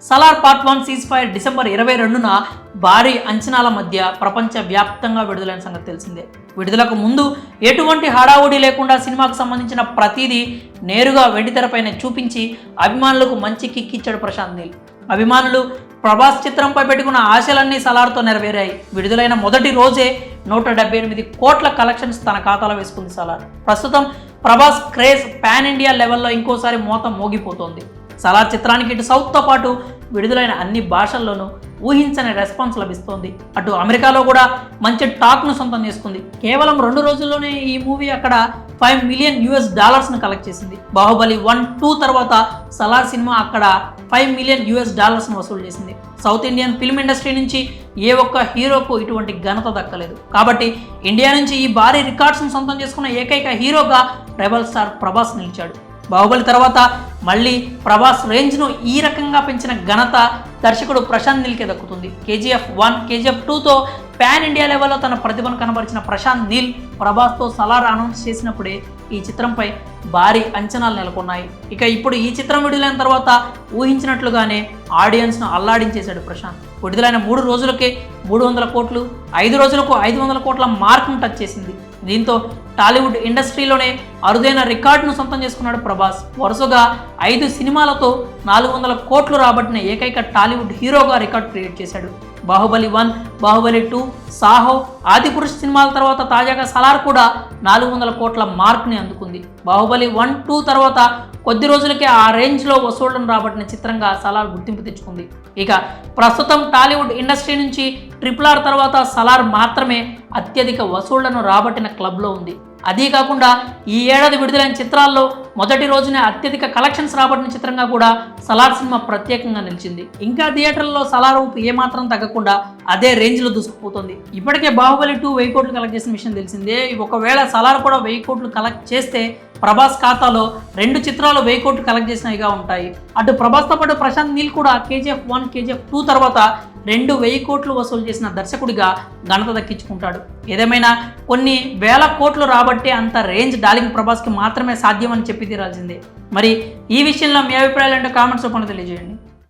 Salaar part 1 cease fire December 22న భారీ అంచనాల మధ్య ప్రపంచ వ్యాప్తంగా విడుదలైన సంగతి తెలిసిందే. విడుదలకు ముందు ఎటువంటి హడావుడి లేకుండా సినిమాకు సంబంధించిన ప్రతిదీ నేరుగా వెండితెరపైన చూపించి అభిమానులకు మంచి కిక్కిచ్చాడు ప్రశాంత్ నీల్. అభిమానులు ప్రభాస్ చిత్రంపై పెట్టుకున్న ఆశలన్నీ సలార్తో నెరవేరాయి. విడుదలైన మొదటి రోజే 178 కోట్ల కలెక్షన్స్ తన ఖాతాలో వేసుకుంది సలార్. ప్రస్తుతం ప్రభాస్ క్రేజ్ పాన్ ఇండియా లెవెల్లో ఇంకోసారి మోత మోగిపోతోంది. సలార్ చిత్రానికి ఇటు సౌత్తో పాటు విడుదలైన అన్ని భాషల్లోనూ ఊహించని రెస్పాన్స్ లభిస్తోంది. అటు అమెరికాలో కూడా మంచి టాక్ను సొంతం చేసుకుంది. కేవలం 2 రోజుల్లోనే ఈ మూవీ అక్కడ $5 మిలియన్ కలెక్ట్ చేసింది. బాహుబలి 1, 2 తర్వాత సలార్ సినిమా అక్కడ $5 మిలియన్ వసూలు చేసింది. సౌత్ ఇండియన్ ఫిల్మ్ ఇండస్ట్రీ నుంచి ఏ ఒక్క హీరోకు ఇటువంటి ఘనత దక్కలేదు. కాబట్టి ఇండియా నుంచి ఈ భారీ రికార్డ్స్ను సొంతం చేసుకున్న ఏకైక హీరోగా రెబల్ స్టార్ ప్రభాస్ నిలిచాడు. బాహుబలి తర్వాత మళ్ళీ ప్రభాస్ రేంజ్ను ఈ రకంగా పెంచిన ఘనత దర్శకుడు ప్రశాంత్ నీల్కే దక్కుతుంది. KGF 1, KGF 2తో పాన్ ఇండియా లెవెల్లో తన ప్రతిభను కనబరిచిన ప్రశాంత్ నీల్ ప్రభాస్తో సలార్ అనౌన్స్ చేసినప్పుడే ఈ చిత్రంపై భారీ అంచనాలు నెలకొన్నాయి. ఇక ఇప్పుడు ఈ చిత్రం విడుదలైన తర్వాత ఊహించినట్లుగానే ఆడియన్స్ను అల్లాడించేశాడు ప్రశాంత్. విడుదలైన 3 రోజులకే 300 కోట్లు, 5 రోజులకు 500 కోట్ల మార్క్ను టచ్ చేసింది. దీంతో టాలీవుడ్ ఇండస్ట్రీలోనే అరుదైన రికార్డును సొంతం చేసుకున్నాడు ప్రభాస్. వరుసగా 5 సినిమాలతో 400 కోట్లు రాబట్టిన ఏకైక టాలీవుడ్ హీరోగా రికార్డు క్రియేట్ చేశాడు. బాహుబలి 1, బాహుబలి 2, సాహో, ఆదిపురుష్ సినిమాల తర్వాత తాజాగా సలార్ కూడా 400 కోట్ల మార్క్ని అందుకుంది. బాహుబలి 1, 2 తర్వాత కొద్ది రోజులకే ఆ రేంజ్లో వసూళ్లను రాబట్టిన చిత్రంగా సలార్ గుర్తింపు తెచ్చుకుంది. ఇక ప్రస్తుతం టాలీవుడ్ ఇండస్ట్రీ నుంచి RRR తర్వాత సలార్ మాత్రమే అత్యధిక వసూళ్లను రాబట్టిన క్లబ్లో ఉంది. అదీ కాకుండా ఈ ఏడాది విడుదలైన చిత్రాల్లో మొదటి రోజునే అత్యధిక కలెక్షన్స్ రాబట్టిన చిత్రంగా కూడా సలార్ సినిమా ప్రత్యేకంగా నిలిచింది. ఇంకా థియేటర్లలో సలార్ ఊపు ఏమాత్రం తగ్గకుండా అదే రేంజ్లో దూసుకుపోతుంది. ఇప్పటికే బాహుబలి 2 1000 కోట్లు కలెక్ట్ చేసిన విషయం తెలిసిందే. ఒకవేళ సలార్ కూడా 1000 కోట్లు కలెక్ట్ చేస్తే ప్రభాస్ ఖాతాలో 2 చిత్రాలు 1000 కోట్లు కలెక్ట్ చేసినవిగా ఉంటాయి. అటు ప్రభాస్తో పాటు ప్రశాంత్ నీల్ కూడా KGF 1, KGF 2 తర్వాత 1000 కోట్లు వసూలు చేసిన దర్శకుడిగా ఘనత దక్కించుకుంటాడు. ఏదేమైనా కొన్ని వేల కోట్లు రాబట్టే అంత రేంజ్ డార్లింగ్ ప్రభాస్కి మాత్రమే సాధ్యమని చెప్పి తీరాల్సిందే. మరి ఈ విషయంలో మీ అభిప్రాయాలు అంటే కామెంట్స్ రూపంలో తెలియజేయండి.